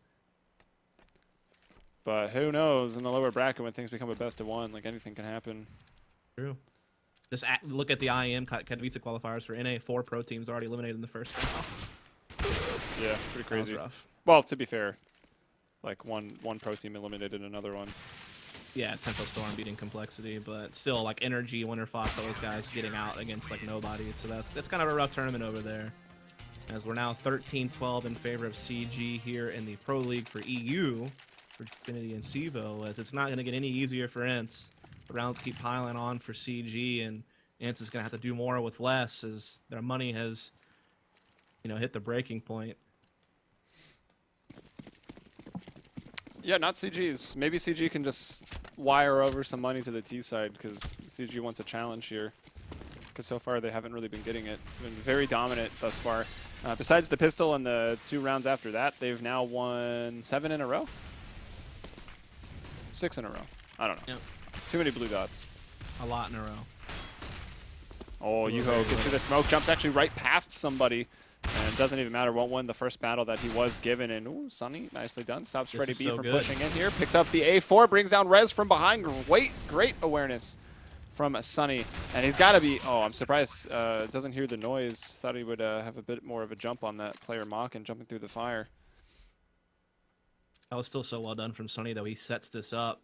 But who knows, in the lower bracket when things become a best of 1, like anything can happen. True. Just look at the IEM Katowice qualifiers for NA. 4 pro teams already eliminated in the first round. Yeah, pretty crazy. That was rough. Well, to be fair, like one pro team eliminated another one. Yeah, Tempo Storm beating Complexity, but still, like Energy, Winter Fox, all those guys getting out against like nobody. So that's kind of a rough tournament over there. As we're now 13-12 in favor of CG here in the Pro League for EU. For GFINITY and CEVO, as it's not going to get any easier for ENCE. The rounds keep piling on for CG, and ENCE is going to have to do more with less as their money has, hit the breaking point. Yeah, not CG's. Maybe CG can just wire over some money to the T side because CG wants a challenge here. Because so far they haven't really been getting it. Been very dominant thus far. Besides the pistol and the 2 rounds after that, they've now won 7 in a row. 6 in a row. I don't know. Yep. Too many blue dots. A lot in a row. Oh, Yuho gets through the smoke, jumps actually right past somebody, and doesn't even matter what won the first battle that he was given. And ooh, Sunny, nicely done. Stops Freddie B from pushing in here. Picks up the A4, brings down Rez from behind. Great awareness from Sunny. And he's got to be, oh, I'm surprised doesn't hear the noise. Thought he would have a bit more of a jump on that player Mock and jumping through the fire. That was still so well done from Sonny, though. He sets this up,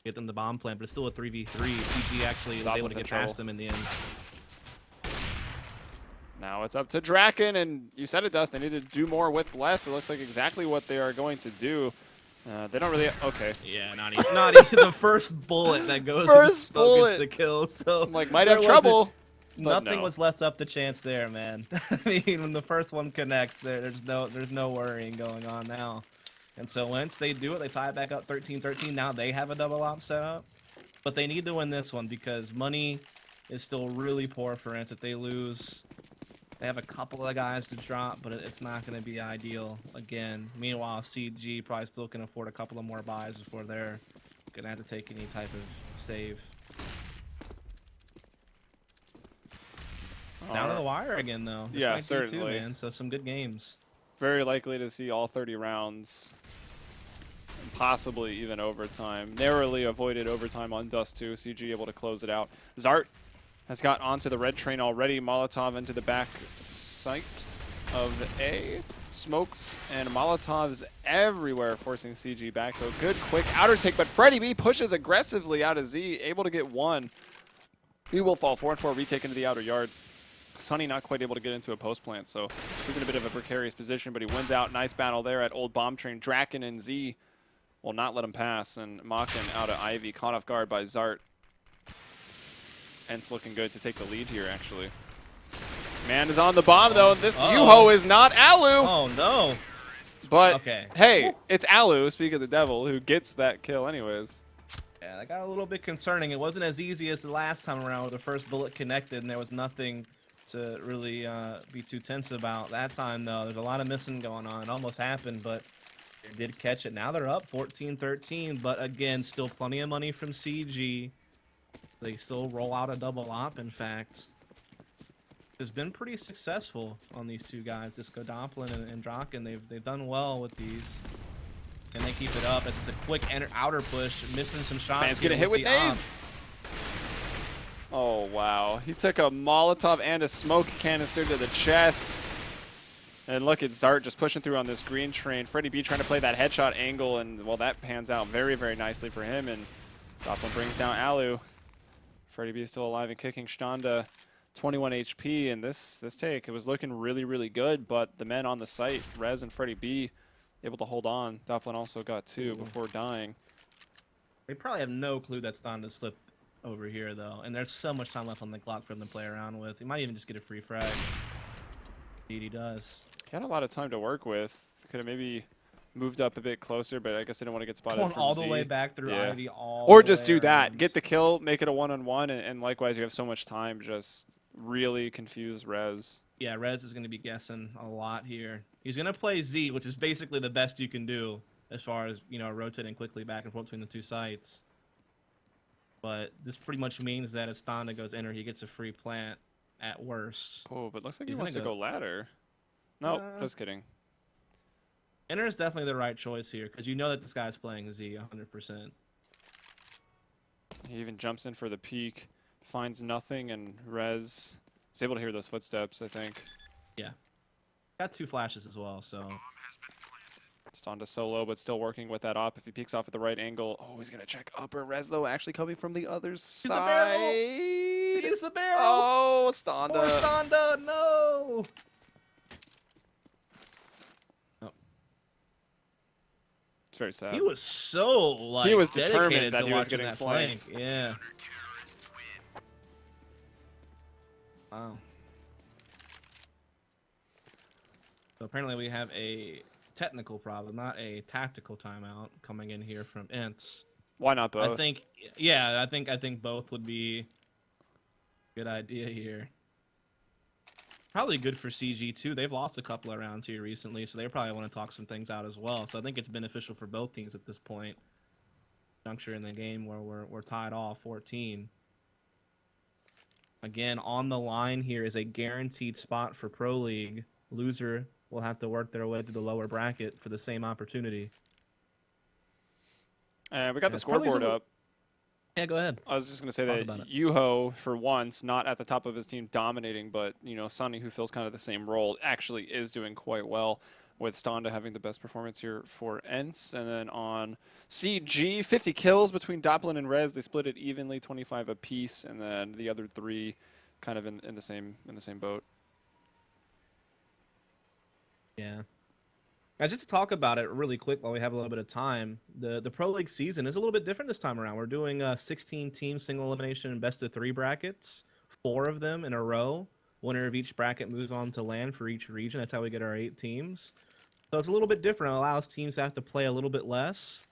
get them the bomb plant, but it's still a 3v3. PG actually was able to get past him in the end. Now it's up to Draken, and you said it, Dust. They need to do more with less. It looks like exactly what they are going to do. They don't really. Okay. Yeah, not even the first bullet that goes. First bullet. The kill. So I'm like, might have trouble. Nothing was left up to chance there, man. I mean, when the first one connects, there's no worrying going on now. And so once they do it, they tie it back up 13-13. Now they have a double op set up, but they need to win this one because money is still really poor for ENCE. If they lose, they have a couple of guys to drop, but it's not going to be ideal again. Meanwhile, CG probably still can afford a couple of more buys before they're going to have to take any type of save. Down to the wire again, though. Yeah, certainly. Man. So some good games. Very likely to see all 30 rounds, and possibly even overtime. Narrowly avoided overtime on Dust 2. CG able to close it out. Zart has got onto the red train already. Molotov into the back sight of A. Smokes and Molotovs everywhere, forcing CG back. So good, quick outer take, but Freddie B pushes aggressively out of Z, able to get one. He will fall. 4-4 retake into the outer yard. Sonny not quite able to get into a post plant, so he's in a bit of a precarious position, but he wins out. Nice battle there at Old Bomb Train. Draken and Z will not let him pass, and Makin out of Ivy, caught off guard by Zart. ENCE looking good to take the lead here, actually. Man is on the bomb, though. This Yuho is not Alu. Oh, no. But, okay. Hey, it's Alu, speak of the devil, who gets that kill anyways. Yeah, that got a little bit concerning. It wasn't as easy as the last time around where the first bullet connected and there was nothing to really be too tense about. That time, though, there's a lot of missing going on. It almost happened, but they did catch it. Now they're up 14-13, but again, still plenty of money from CG. They still roll out a double op, in fact. It's been pretty successful on these two guys, Disco Doppelin and Draken. They've done well with these. And they keep it up as it's a quick outer push, missing some shots. Man's gonna hit with nades. Oh, wow. He took a Molotov and a smoke canister to the chest. And look at Zart just pushing through on this green train. Freddie B trying to play that headshot angle, and, well, that pans out very, very nicely for him. And Doppelin brings down Alu. Freddie B is still alive and kicking. Standa 21 HP, and this take, it was looking really, really good, but the men on the site, Rez and Freddie B, able to hold on. Doppelin also got two before dying. They probably have no clue that Standa slipped over here, though, and there's so much time left on the clock for them to play around with. He might even just get a free frag. Indeed, he does. He had a lot of time to work with. Could have maybe moved up a bit closer, but I guess they didn't want to get spotted Going from all Z. the way back through Ivy, or just do that. Get the kill, make it a one-on-one, and likewise, you have so much time. Just really confuse Rez. Yeah, Rez is going to be guessing a lot here. He's going to play Z, which is basically the best you can do as far as, you know, rotating quickly back and forth between the two sites. But this pretty much means that if Standa goes enter, he gets a free plant at worst. Oh, but looks like he wants to go ladder. No, just kidding. Enter is definitely the right choice here because you know that this guy's playing Z 100%. He even jumps in for the peek, finds nothing, and Rez is able to hear those footsteps, I think. Yeah. Got two flashes as well, so. Standa solo, but still working with that op. If he peeks off at the right angle, oh, he's going to check upper. Rez, though, actually coming from the other side. He's the barrel! Oh, Standa. Poor Standa, no! Oh. It's very sad. He was so, like, he was determined that to he was getting that flanked. Flank. Yeah. Wow. So apparently we have a technical problem, not a tactical timeout coming in here from ENCE. Why not both? I think, yeah, I think both would be a good idea here. Probably good for CG too. They've lost a couple of rounds here recently, so they probably want to talk some things out as well. So I think it's beneficial for both teams at this point. Juncture in the game where we're tied off 14. Again, on the line here is a guaranteed spot for Pro League. Loser will have to work their way to the lower bracket for the same opportunity. And we got the scoreboard up. Yeah, go ahead. I was just going to say that Yuho, for once, not at the top of his team dominating, but, you know, Sonny, who fills kind of the same role, actually is doing quite well. with Stonda having the best performance here for ENCE. And then on CG, 50 kills between Doppelin and Rez. They split it evenly, 25 apiece, and then the other 3 kind of in the same boat. Yeah. Now, just to talk about it really quick while we have a little bit of time, the Pro League season is a little bit different this time around. We're doing 16-team single elimination and best-of-3 brackets, 4 of them in a row. Winner of each bracket moves on to land for each region. That's how we get our 8 teams. So it's a little bit different. It allows teams to have to play a little bit less.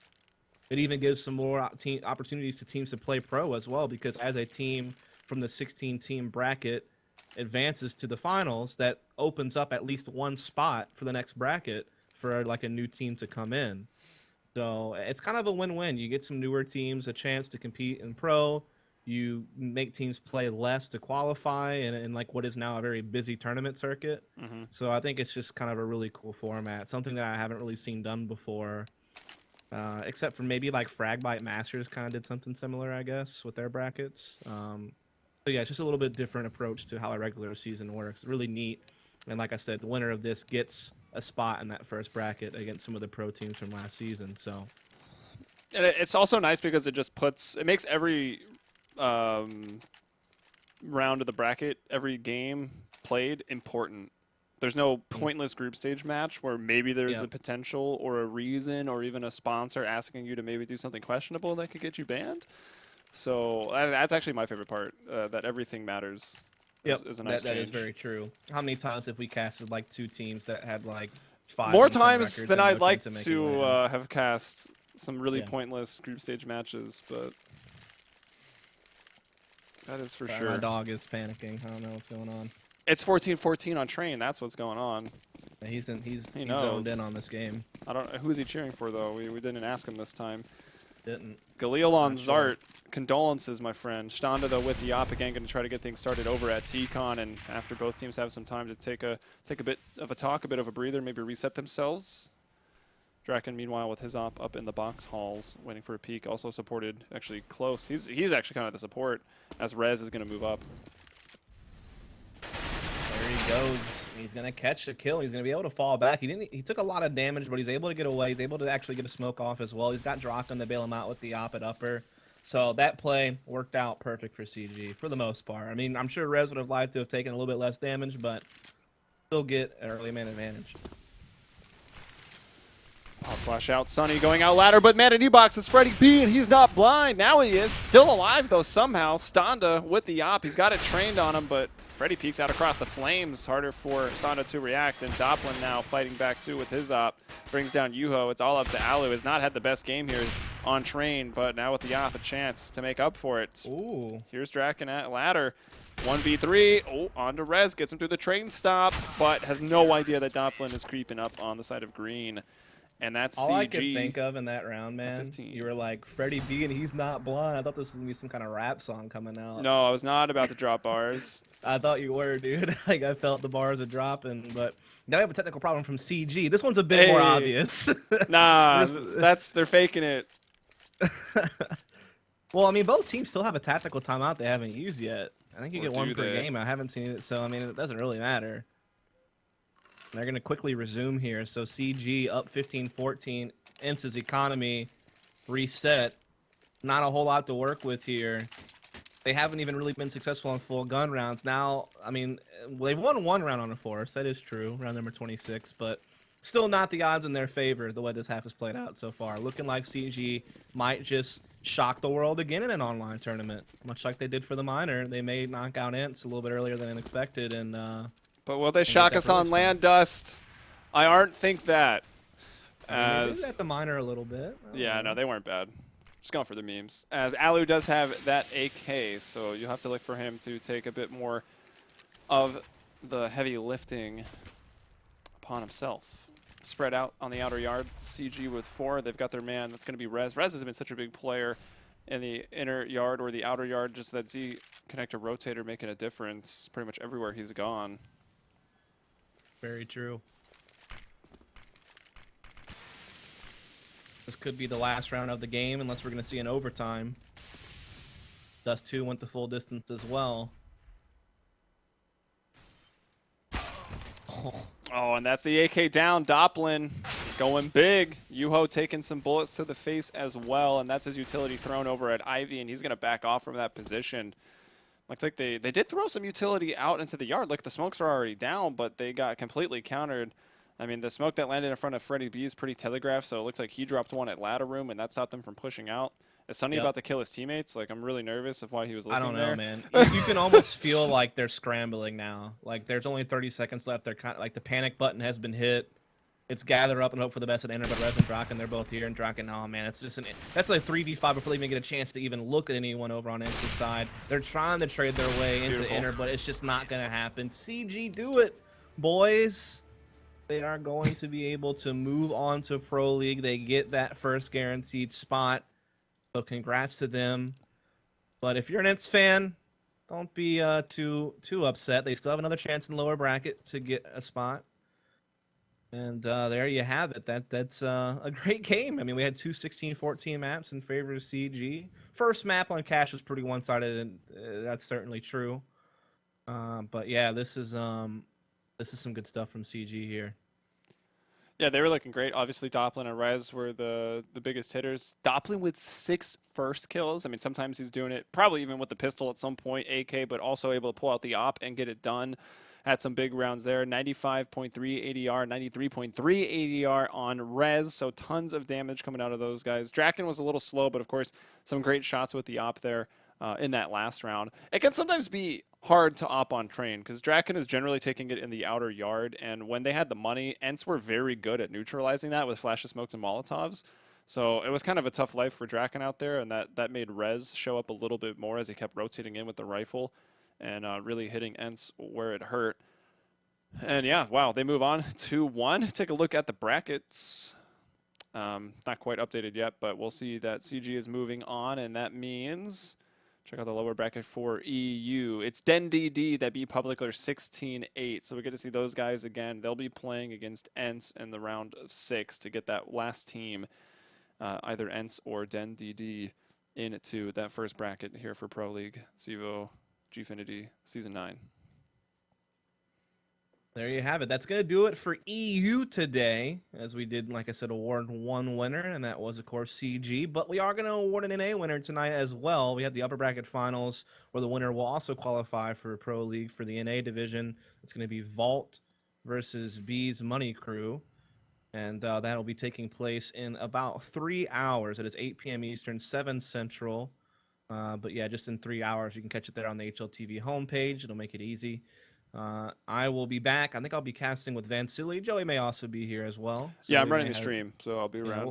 It even gives some more opportunities to teams to play pro as well, because as a team from the 16-team bracket advances to the finals, that opens up at least one spot for the next bracket for like a new team to come in. So it's kind of a win-win. You get some newer teams a chance to compete in pro. You make teams play less to qualify in like what is now a very busy tournament circuit. Mm-hmm. So I think it's just kind of a really cool format, something that I haven't really seen done before, except for maybe like Fragbite Masters kind of did something similar, I guess, with their brackets. So yeah, it's just a little bit different approach to how a regular season works. Really neat. And like I said, the winner of this gets a spot in that first bracket against some of the pro teams from last season. So, and it's also nice because it makes every round of the bracket, every game played important. There's no pointless group stage match where maybe there's a potential or a reason or even a sponsor asking you to maybe do something questionable that could get you banned. So that's actually my favorite part, that everything matters. Is a nice that change. is very true. How many times have we casted like 2 teams that had like 5 more and 10 times records than and no I'd like chance of making to land? have cast some really pointless group stage matches, but that is for sure. My dog is panicking. I don't know what's going on. It's 14-14 on train. That's what's going on. He's He zoned knows. in on this game. I don't know who is he cheering for though. We didn't ask him this time. Didn't. Galil on Not sure. Zart. Condolences, my friend. Stonda, though, with the op again, going to try to get things started over at TCon, and after both teams have some time to take a bit of a talk, a bit of a breather, maybe reset themselves. Draken, meanwhile, with his op up in the box halls, waiting for a peek. Also supported, actually close. He's actually kind of the support as Rez is going to move up. There he goes. He's gonna catch the kill. He's gonna be able to fall back. He took a lot of damage, but he's able to get away. He's able to actually get a smoke off as well. He's got Draken to bail him out with the op at upper. So that play worked out perfect for CG for the most part. I mean, I'm sure Rez would have liked to have taken a little bit less damage, but still get an early man advantage. I'll flash out Sunny going out ladder, but man, in E-Box is Freddie B, and he's not blind. Now he is. Still alive, though, somehow. Stonda with the op. He's got it trained on him, but Freddie peeks out across the flames. Harder for Stonda to react, and Doppelin now fighting back, too, with his op. Brings down Yuho. It's all up to Alu. Has not had the best game here on train, but now with the op, a chance to make up for it. Ooh. Here's Draken at ladder. 1v3. Oh, on to Rez. Gets him through the train stop, but has no idea that Doppelin is creeping up on the side of green. And that's all CG. I could think of in that round, man. 15. You were like, Freddie B and he's not blind. I thought this was going to be some kind of rap song coming out. No, I was not about to drop bars. I thought you were, dude. Like, I felt the bars are dropping, but now we have a technical problem from CG. This one's a bit more obvious. Nah, they're faking it. Well, I mean, both teams still have a tactical timeout they haven't used yet. I think you Or get one do per they? game. I haven't seen it, so I mean, it doesn't really matter. They're going to quickly resume here. So CG up 15-14. ENCE's economy reset. Not a whole lot to work with here. They haven't even really been successful on full gun rounds. Now, I mean, they've won one round on a force. That is true, round number 26, but still not the odds in their favor the way this half has played out so far. Looking like CG might just shock the world again in an online tournament, much like they did for the minor. They may knock out ENCE a little bit earlier than expected, and But will they shock us on land dust? I aren't think that. they did at the minor a little bit. Yeah, no, they weren't bad. Just going for the memes. As Alu does have that AK, so you'll have to look for him to take a bit more of the heavy lifting upon himself. Spread out on the outer yard. CG with 4. They've got their man. That's going to be Rez. Rez has been such a big player in the inner yard or the outer yard. Just that Z connector rotator making a difference pretty much everywhere he's gone. Very true. This could be the last round of the game unless we're going to see an overtime. Dust 2 went the full distance as well. Oh, and that's the AK down. Doplin going big. Yuho taking some bullets to the face as well, and that's his utility thrown over at Ivy, and he's going to back off from that position. Looks like they did throw some utility out into the yard. Like the smokes are already down, but they got completely countered. I mean, the smoke that landed in front of Freddie B is pretty telegraphed, so it looks like he dropped one at ladder room, and that stopped him from pushing out. Is Sonny about to kill his teammates? Like, I'm really nervous of why he was looking there. I don't know, man. You can almost feel like they're scrambling now. Like, there's only 30 seconds left. They're kind of like the panic button has been hit. It's gather up and hope for the best at enter, but Rez and Draken, they're both here. And Draken, oh man, it's just that's like 3v5 before they even get a chance to even look at anyone over on ENCE's side. They're trying to trade their way into enter, but it's just not going to happen. CG, do it, boys. They are going to be able to move on to Pro League. They get that first guaranteed spot. So congrats to them. But if you're an ENCE fan, don't be too upset. They still have another chance in the lower bracket to get a spot. And there you have it. That's a great game. I mean, we had two 16-14 maps in favor of CG. First map on Cash was pretty one-sided, and that's certainly true. But yeah, this is some good stuff from CG here. Yeah, they were looking great. Obviously, Doplin and Rez were the biggest hitters. Doplin with 6 first kills. I mean, sometimes he's doing it probably even with the pistol at some point, AK, but also able to pull out the op and get it done. Had some big rounds there. 95.3 ADR, 93.3 ADR on Rez, so tons of damage coming out of those guys. Draken was a little slow, but of course, some great shots with the op there. In that last round. It can sometimes be hard to op on train because Draken is generally taking it in the outer yard, and when they had the money, ENCE were very good at neutralizing that with flashes, smokes, and Molotovs. So it was kind of a tough life for Draken out there, and that made Rez show up a little bit more as he kept rotating in with the rifle and really hitting ENCE where it hurt. And yeah, wow, they move on 2-1. Take a look at the brackets. Not quite updated yet, but we'll see that CG is moving on, and that means... Check out the lower bracket for EU. It's DenDD that beat Publicler 16-8. So we get to see those guys again. They'll be playing against ENCE in the round of 6 to get that last team, either ENCE or DenDD, into that first bracket here for Pro League, CEVO, GFINITY, Season 9. There you have it. That's going to do it for EU today, as we did, like I said, award one winner, and that was, of course, CG. But we are going to award an NA winner tonight as well. We have the upper bracket finals, where the winner will also qualify for Pro League for the NA division. It's going to be Vault versus B's Money Crew, and that will be taking place in about 3 hours. It is 8 p.m. Eastern, 7 Central. But yeah, just in 3 hours. You can catch it there on the HLTV homepage. It'll make it easy. I will be back. I think I'll be casting with Vansili. Joey may also be here as well. So yeah, I'm running the stream, so I'll be around.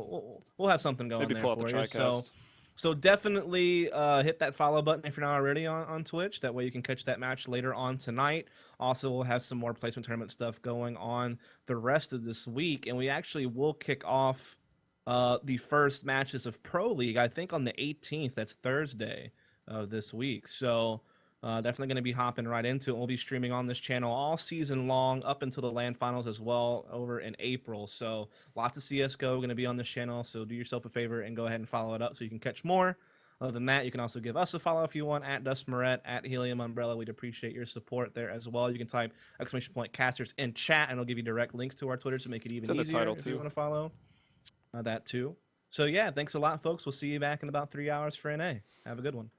We'll have something going Maybe there pull up for the you. TriCast. So definitely hit that follow button if you're not already on Twitch. That way you can catch that match later on tonight. Also, we'll have some more placement tournament stuff going on the rest of this week. And we actually will kick off the first matches of Pro League, I think on the 18th. That's Thursday of this week. So... definitely going to be hopping right into it. We'll be streaming on this channel all season long up until the LAN finals as well over in April. So lots of CSGO going to be on this channel. So do yourself a favor and go ahead and follow it up so you can catch more. Other than that, you can also give us a follow if you want at DustMoret, at Helium Umbrella. We'd appreciate your support there as well. You can type !casters in chat and it'll give you direct links to our Twitter to make it even easier the title if too. you want to follow that too. So yeah, thanks a lot, folks. We'll see you back in about 3 hours for NA. Have a good one.